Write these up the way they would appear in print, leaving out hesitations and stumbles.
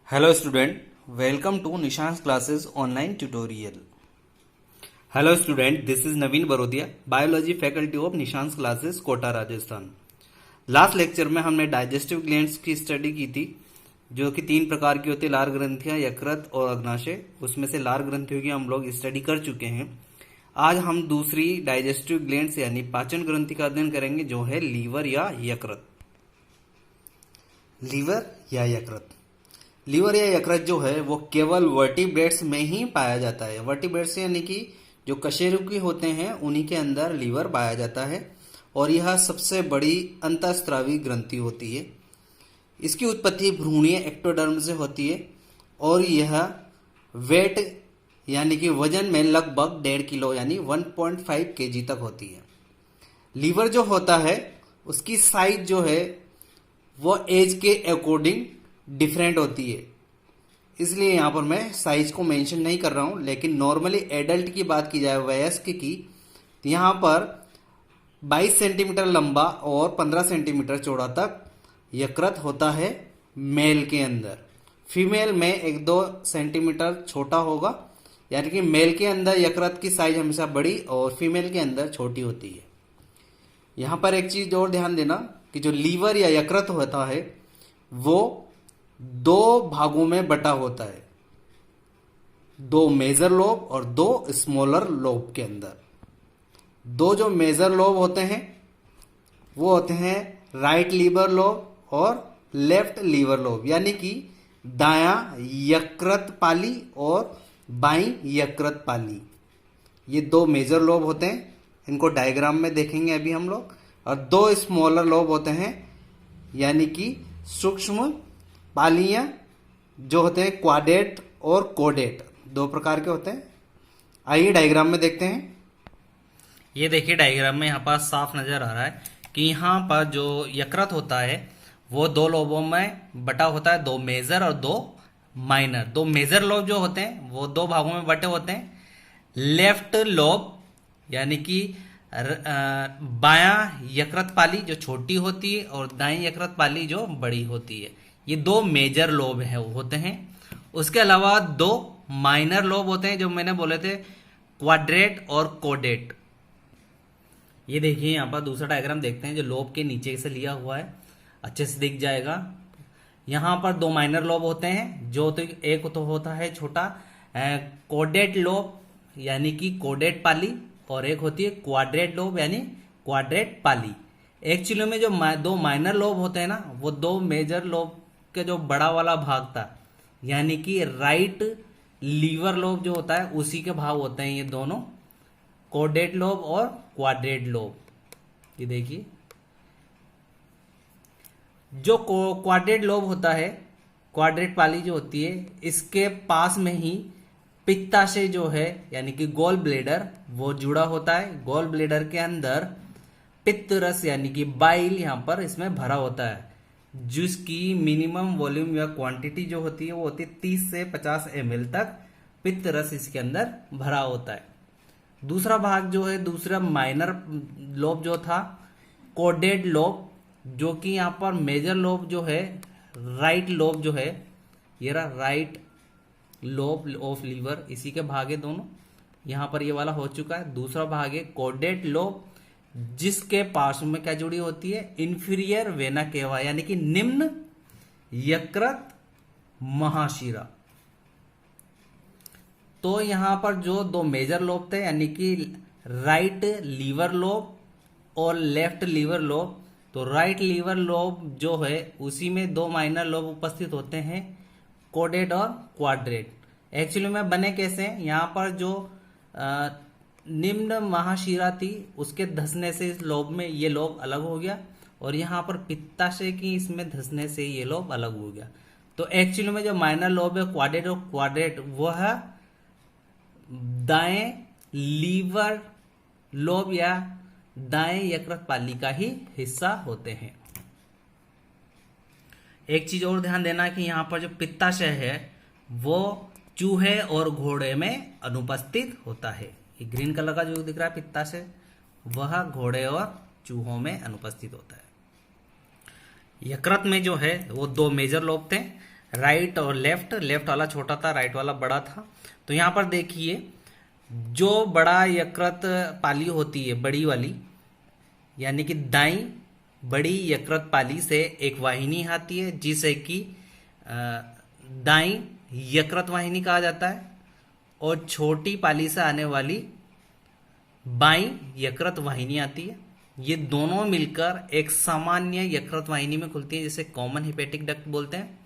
Hello student, welcome to Nishan's classes online tutorial. Hello student, this is Naveen Barodia, biology faculty of Nishan's classes Kota Rajasthan. Last lecture में हमने digestive glands की study की थी, जो कि 3 प्रकार की होती है, लार ग्रंथियां, यकृत और अग्नाशय। उसमें से लार ग्रंथियों की हम लोग स्टडी कर चुके हैं। आज हम दूसरी डाइजेस्टिव ग्लैंड्स यानी पाचन ग्रंथि का अध्ययन करेंगे, जो है लीवर या यकृत। लीवर या यकृत, लीवर या यकृत जो है वो केवल वर्टिब्रेट्स में ही पाया जाता है। वर्टिब्रेट्स यानी कि जो कशेरुकी होते हैं उन्हीं के अंदर लीवर पाया जाता है, और यह सबसे बड़ी अंतःस्रावी ग्रंथि होती है। इसकी उत्पत्ति भ्रूणीय एक्टोडर्म से होती है, और यह वेट यानी कि वजन में लगभग 1.5 किलो यानी 1.5 केजी तक होती है। लीवर जो होता है उसकी साइज जो है वो एज के अकॉर्डिंग डिफरेंट होती है, इसलिए यहां पर मैं साइज को मेंशन नहीं कर रहा हूं। लेकिन नॉर्मली एडल्ट की बात की जाए, वयस्क की, तो यहां पर 22 सेंटीमीटर लंबा और 15 सेंटीमीटर चौड़ा तक यकृत होता है मेल के अंदर। फीमेल में 1-2 सेंटीमीटर छोटा होगा, यानी कि मेल के अंदर यकृत की साइज हमेशा बड़ी और फीमेल के अंदर छोटी होती है। यहां पर एक चीज और ध्यान देना कि जो लीवर या यकृत होता है वो 2 भागों में बटा होता है, 2 मेजर लोब और 2 स्मॉलर लोब के अंदर। 2 जो मेजर लोब होते हैं वो होते हैं राइट लीवर लोब और लेफ्ट लीवर लोब, यानी कि दायां यकृत पाली और बाईं यकृत पाली। ये 2 मेजर लोब होते हैं, इनको डायग्राम में देखेंगे अभी हम लोग। और 2 स्मॉलर लोब होते हैं, यानी कि सूक्ष्म पालियां जो होते हैं क्वाड्रेट और कोडेट, 2 प्रकार के होते हैं। आइए डायग्राम में देखते हैं। ये देखिए डायग्राम में यहाँ पर साफ नजर आ रहा है कि यहाँ पर जो यकृत होता है वो 2 लोबों में बटा होता है, 2 मेजर और 2 माइनर। 2 मेजर लोब जो होते हैं वो 2 भागों में बटे होते हैं। लेफ्ट लोब यानी कि बायां यकृत पाली जो छोटी होती है और दाईं यकृत पाली जो बड़ी होती है। ये 2 मेजर लोब है होते हैं। उसके अलावा 2 माइनर लोब होते हैं, जो मैंने बोले थे क्वाड्रेट और कोडेट। ये देखिए यहाँ पर दूसरा डायग्राम देखते हैं जो लोब के नीचे से लिया हुआ है, अच्छे से दिख जाएगा। यहाँ पर 2 माइनर लोब होते हैं, जो तो एक तो होता है छोटा कोडेट लोब यानी कि कोडेट पाली, और एक होती है क्वाड्रेट लोब यानी क्वाड्रेट पाली। एक्चुअली में जो 2 माइनर लोब होते हैं ना, वो 2 मेजर लोब के जो बड़ा वाला भाग था, यानी कि राइट लीवर लोब जो होता है उसी के भाग होते हैं ये दोनों, कोडेट लोब और क्वाड्रेट लोब। ये देखिए जो क्वाड्रेट लोब होता है, क्वाड्रेट पाली जो होती है, इसके पास में ही पित्ताशय जो है यानी कि गॉल ब्लेडर वो जुड़ा होता है। गॉल ब्लेडर के अंदर पित्त रस यानी कि बाइल यहां पर इसमें भरा होता है, जिसकी मिनिमम वॉल्यूम या क्वांटिटी जो होती है वो होती है 30 से 50 ml तक पित्त रस इसके अंदर भरा होता है। दूसरा भाग जो है, दूसरा माइनर लोब जो था कोडेट लोब, जो कि यहाँ पर मेजर लोब जो है राइट लोब जो है, ये रहा राइट लोब ऑफ लीवर, इसी के भाग है दोनों। यहाँ पर ये वाला हो चुका है। दूसरा भाग है कोडेट लोब, जिसके पार्श्व में क्या जुड़ी होती है, इंफीरियर वेना केवा यानी कि निम्न यकृत महाशिरा। तो यहां पर जो 2 मेजर लोब थे यानी कि राइट लीवर लोब और लेफ्ट लीवर लोब, तो राइट लीवर लोब जो है उसी में 2 माइनर लोब उपस्थित होते हैं, कोडेट और क्वाड्रेट। एक्चुअली में बने कैसे हैं, यहाँ पर जो निम्न महाशिरा थी उसके धंसने से इस लोब में ये लोब अलग हो गया, और यहाँ पर पित्ताशय की इसमें धंसने से ये लोब अलग हो गया। तो एक्चुअली में जो माइनर लोब है क्वाड्रेट और क्वाड्रेट, वह दाएं लीवर लोब या दाएं यकृत पाली का ही हिस्सा होते हैं। एक चीज और ध्यान देना कि यहाँ पर जो पित्ताशय है वो चूहे और घोड़े में अनुपस्थित होता है। ये ग्रीन कलर का जो दिख रहा है पित्ताशय, वह घोड़े और चूहों में अनुपस्थित होता है। यकृत में जो है वो 2 मेजर लोब थे, राइट और लेफ्ट, लेफ्ट वाला छोटा था, राइट वाला बड़ा था। तो यहाँ पर देखिए, जो बड़ा यकृत पाली होती है, बड़ी वाली, यानी कि दाई बड़ी यकृत पाली से एक वाहिनी आती है जिसे कि दाई यकृत वाहिनी कहा जाता है, और छोटी पाली से आने वाली बाई यकृत वाहिनी आती है। ये दोनों मिलकर एक सामान्य यकृत वाहिनी में खुलती है जिसे कॉमन हिपेटिक डक्ट बोलते हैं,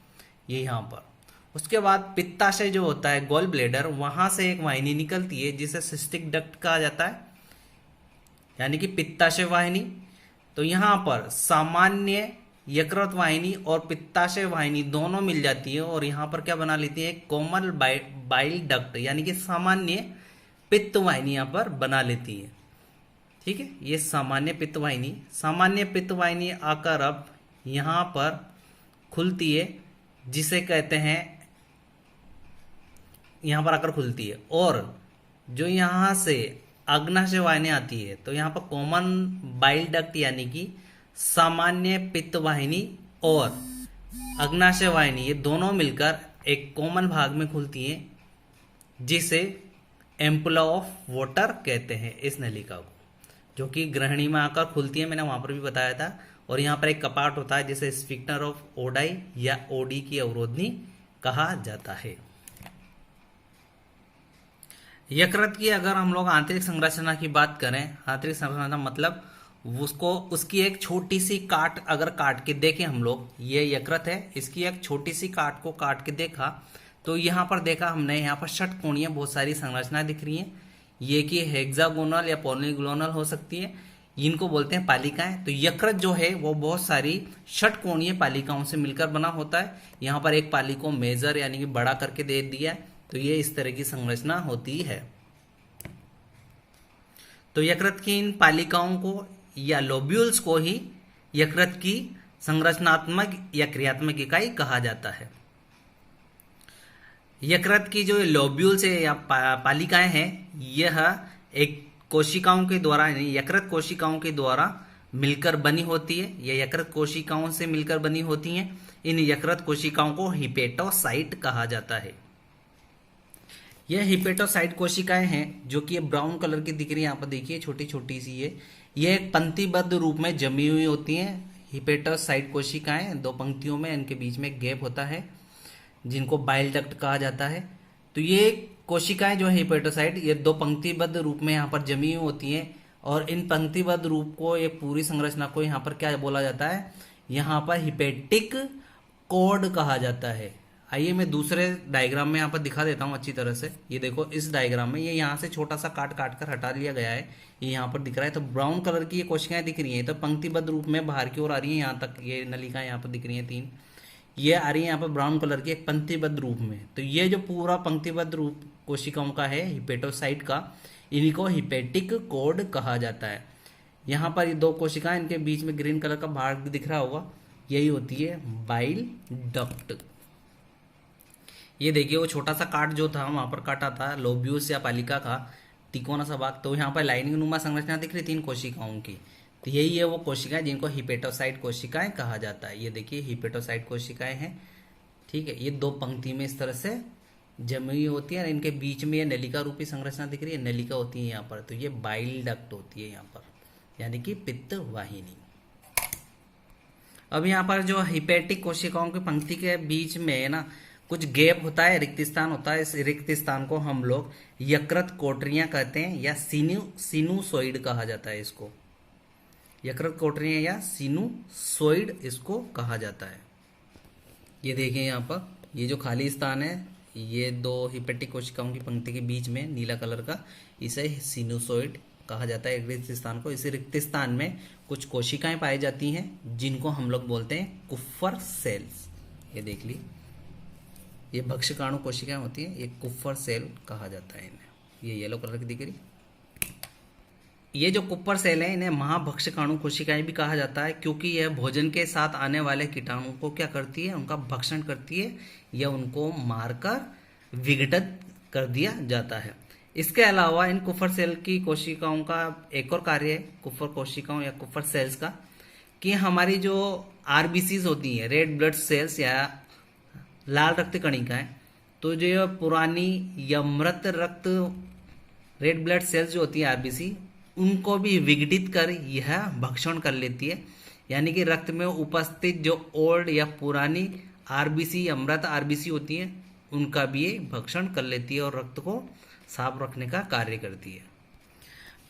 ये यहाँ पर। उसके बाद पित्ताशय जो होता है, गॉल ब्लेडर, वहां से एक वाहिनी निकलती है जिसे सिस्टिक डक्ट कहा जाता है, यानी कि पित्ताशय वाहिनी। तो यहाँ पर सामान्य यकृत वाहिनी और पित्ताशय वाहिनी दोनों मिल जाती है और यहाँ पर क्या बना लेती है, कॉमन बाइल डक्ट, यानी कि सामान्य पित्त वाहिनी यहाँ पर बना लेती है। ठीक है, ये सामान्य पित्त वाहिनी, सामान्य पित्त वाहिनी आकर अब यहाँ पर खुलती है जिसे कहते हैं, यहाँ पर आकर खुलती है। और जो यहाँ से अग्नाशय वाहिनी आती है, तो यहाँ पर कॉमन बाइल डक्ट यानी कि सामान्य पित्त वाहिनी और अग्नाशय वाहिनी, ये दोनों मिलकर एक कॉमन भाग में खुलती हैं जिसे एम्पुला ऑफ वाटर कहते हैं, इस नलिका को, जो कि ग्रहणी में आकर खुलती है, मैंने वहां पर भी बताया था। और यहाँ पर एक कपाट होता है जिसे स्फिंक्टर ऑफ ओडाई या ओडी की अवरोधनी कहा जाता है। यकृत की अगर हम लोग आंतरिक संरचना की बात करें, आंतरिक संरचना मतलब उसको, उसकी एक छोटी सी काट अगर काट के देखें हम लोग, ये यकृत है, इसकी एक छोटी सी काट को काट के देखा तो यहाँ पर देखा हमने, यहाँ पर षटकोणीय बहुत सारी संरचनाएं दिख रही हैं। ये कि हेक्सागोनल या पॉलीगोनल हो सकती है, इनको बोलते हैं पालिकाएं। तो यकृत जो है वो बहुत सारी षटकोणीय पालिकाओं से मिलकर बना होता है। यहाँ पर एक पाली को मेजर यानी कि बड़ा करके दे दिया है, तो ये इस तरह की संरचना होती है। तो यकृत की इन पालिकाओं को या लोब्यूल्स को ही यकृत की संरचनात्मक या क्रियात्मक इकाई कहा जाता है। यकृत की जो लोब्यूल्स है या पालिकाएं हैं, यह एक कोशिकाओं के द्वारा, यानी यकृत कोशिकाओं के द्वारा मिलकर बनी होती है, यह यकृत कोशिकाओं से मिलकर बनी होती हैं। इन यकृत कोशिकाओं को हिपेटोसाइट कहा जाता है। यह हिपेटोसाइट कोशिकाएं हैं जो कि ये ब्राउन कलर की दिख रही है, यहाँ पर देखिए छोटी छोटी सी ये एक पंक्तिबद्ध रूप में जमी हुई होती हैं। हिपेटोसाइट कोशिकाएं दो पंक्तियों में, इनके बीच में गैप होता है जिनको बाइल डक्ट कहा जाता है। तो ये कोशिकाएं जो है हिपेटोसाइट, ये दो पंक्तिबद्ध रूप में यहाँ पर जमी हुई होती हैं और इन पंक्तिबद्ध रूप को, ये पूरी संरचना को यहाँ पर क्या बोला जाता है, यहाँ पर हिपेटिक कॉर्ड कहा जाता है। आइए मैं दूसरे डायग्राम में यहाँ पर दिखा देता हूँ अच्छी तरह से। ये देखो इस डायग्राम में ये यहाँ से छोटा सा काट काट कर हटा लिया गया है, ये यहाँ पर दिख रहा है। तो ब्राउन कलर की ये कोशिकाएं दिख रही हैं, तो पंक्तिबद्ध रूप में बाहर की ओर आ रही है, यहाँ तक ये नलिकाएं यहाँ पर दिख रही हैं 3, ये आ रही है यहाँ पर ब्राउन कलर की एक पंक्तिबद्ध रूप में। तो ये जो पूरा पंक्तिबद्ध रूप कोशिकाओं का है हिपेटोसाइट का, इन्हीं को हिपेटिक कॉर्ड कहा जाता है। यहाँ पर ये दो कोशिकाएं, इनके बीच में ग्रीन कलर का भाग दिख रहा होगा, यही होती है बाइल डक्ट। ये देखिए वो छोटा सा काट जो था वहां पर काटा था लोब्यूल्स या पालिका का तिकोना सा भाग, तो यहाँ पर लाइनिंग नुमा संरचना दिख रही 3 कोशिकाओं की। तो यही है वो कोशिकाएं जिनको हिपेटोसाइट कोशिकाएं कहा जाता है। ये देखिए हिपेटोसाइट कोशिकाएं हैं, ठीक है, ये 2 पंक्ति में इस तरह से जमी हुई होती है। इनके बीच में ये नलिका रूपी संरचना दिख रही है, नलिका होती है यहाँ पर। तो ये बाइल डक्ट होती है यहाँ पर, यानी कि पित्त वाहिनी। अब यहाँ पर जो हिपेटिक कोशिकाओं की पंक्ति के बीच में है ना कुछ गैप होता है, रिक्त स्थान होता है। इस रिक्त स्थान को हम लोग यकृत कोटरियां कहते हैं या सिनुसोइड कहा जाता है। इसको यकृत कोटरियां या सिनुसोइड इसको कहा जाता है। ये देखिए यहाँ पर ये जो खाली स्थान है, ये 2 हिपेटिक कोशिकाओं की पंक्ति के बीच में नीला कलर का, इसे सिनुसोइड कहा जाता है रिक्त स्थान को। इस रिक्त स्थान में कुछ कोशिकाएं पाई जाती हैं जिनको हम लोग बोलते हैं कुफ्फर सेल्स। ये देख ली, ये भक्षकाणु कोशिकाएं होती हैं, ये कुफ्फर सेल कहा जाता है इन्हें। ये येलो कलर की दिख रही, ये जो कुप्पर सेल है इन्हें महाभक्षकाणु कोशिकाएं भी कहा जाता है, क्योंकि यह भोजन के साथ आने वाले कीटाणु को क्या करती है, उनका भक्षण करती है या उनको मारकर विघटित कर दिया जाता है। इसके अलावा इन कुफ्फर सेल की कोशिकाओं का एक और कार्य है, कुफ्फर कोशिकाओं या कुफ्फर सेल्स का, कि हमारी जो आरबीसीज होती हैं, रेड ब्लड सेल्स या लाल रक्त कणिकाएं, तो जो ये पुरानी या मृत रक्त रेड ब्लड सेल्स जो होती है आरबीसी, उनको भी विघटित कर यह भक्षण कर लेती है। यानी कि रक्त में उपस्थित जो ओल्ड या पुरानी आरबीसी या मृत आरबीसी होती हैं, उनका भी ये भक्षण कर लेती है और रक्त को साफ रखने का कार्य करती है।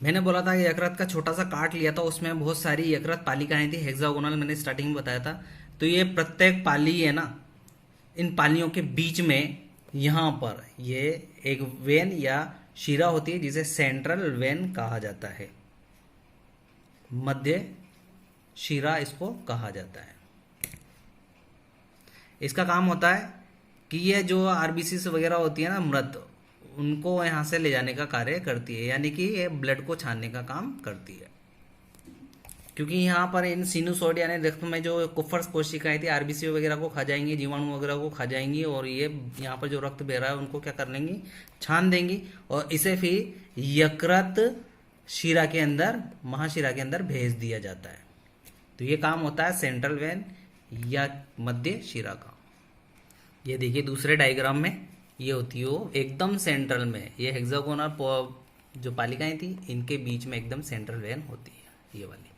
मैंने बोला था कि यकृत का छोटा सा काट लिया था, उसमें बहुत सारी यकृत पालिकाएं थी, हेक्सागोनल, मैंने स्टार्टिंग में बताया था। तो ये प्रत्येक पाली है ना, इन पालियों के बीच में यहाँ पर ये एक वेन या शिरा होती है जिसे सेंट्रल वेन कहा जाता है, मध्य शिरा इसको कहा जाता है। इसका काम होता है कि ये जो आरबीसी वगैरह होती है ना मृत, उनको यहाँ से ले जाने का कार्य करती है, यानी कि ये ब्लड को छानने का काम करती है। क्योंकि यहाँ पर इन सिनुसोइड यानी रक्त में जो कुफर कोशिकाएं थी आरबीसी वगैरह को खा जाएंगी, जीवाणु वगैरह को खा जाएंगी, और ये यहाँ पर जो रक्त बह रहा है उनको क्या कर लेंगी, छान देंगी, और इसे फिर यकृत शिरा के अंदर, महाशिरा के अंदर भेज दिया जाता है। तो ये काम होता है सेंट्रल वेन या मध्य शिरा का। ये देखिए दूसरे डायग्राम में ये होती है वो एकदम सेंट्रल में, ये हेक्सागोनल जो पालिकाएं थी इनके बीच में एकदम सेंट्रल वेन होती है, ये वाली,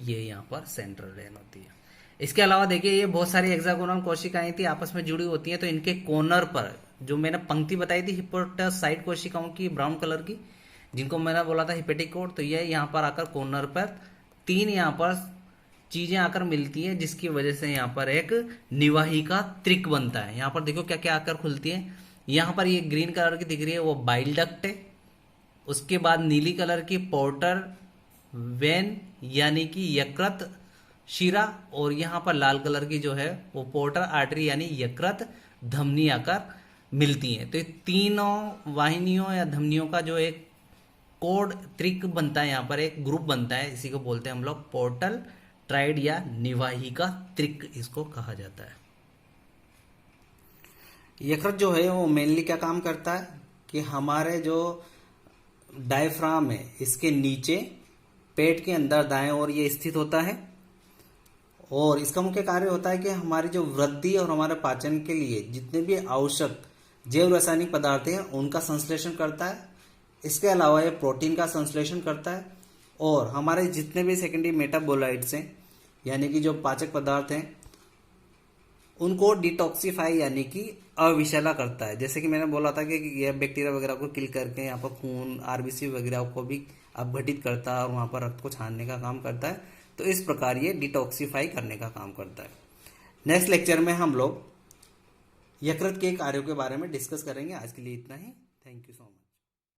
ये यहाँ पर सेंट्रल वेन होती है। इसके अलावा देखिए ये बहुत सारी हेक्सागोनल कोशिकाएं थी आपस में जुड़ी होती हैं, तो इनके कोर्नर पर जो मैंने पंक्ति बताई थी हिपोटासाइट कोशिकाओं की ब्राउन कलर की, जिनको मैंने बोला था हिपेटिक कोड, तो ये यहाँ पर आकर कोर्नर पर तीन यहाँ पर चीजें आकर मिलती है, जिसकी वजह से यहाँ पर एक निवाहिका त्रिक बनता है। यहाँ पर देखो क्या क्या आकर खुलती है। यहाँ पर ये ग्रीन कलर की दिख रही है वो बाइल डक्ट है, उसके बाद नीली कलर की पोर्टर वेन यानी कि यकृत शिरा, और यहाँ पर लाल कलर की जो है वो पोर्टर आर्टरी यानी यकृत धमनी आकर मिलती है। तो ये तीनों वाहिनियों या धमनियों का जो एक कोड त्रिक बनता है, यहाँ पर एक ग्रुप बनता है, इसी को बोलते हैं हम लोग पोर्टल ट्राइड या निवाहिका त्रिक इसको कहा जाता है। यकृत जो है वो मेनली क्या काम करता है कि हमारे जो डायफ्राम है इसके नीचे पेट के अंदर दाएं ओर ये स्थित होता है, और इसका मुख्य कार्य होता है कि हमारी जो वृद्धि और हमारे पाचन के लिए जितने भी आवश्यक जैव रासायनिक पदार्थ हैं उनका संश्लेषण करता है। इसके अलावा ये प्रोटीन का संश्लेषण करता है, और हमारे जितने भी सेकेंडरी मेटाबोलाइट्स हैं यानी कि जो पाचक पदार्थ हैं उनको डिटॉक्सिफाई यानी कि अविषैला करता है। जैसे कि मैंने बोला था कि यह बैक्टीरिया वगैरह को किल करके यहाँ पर खून आरबीसी वगैरह को भी अपघटित करता है और वहाँ पर रक्त को छानने का काम करता है। तो इस प्रकार ये डिटॉक्सिफाई करने का काम करता है। नेक्स्ट लेक्चर में हम लोग यकृत के कार्यों के बारे में डिस्कस करेंगे। आज के लिए इतना ही। Thank you so much.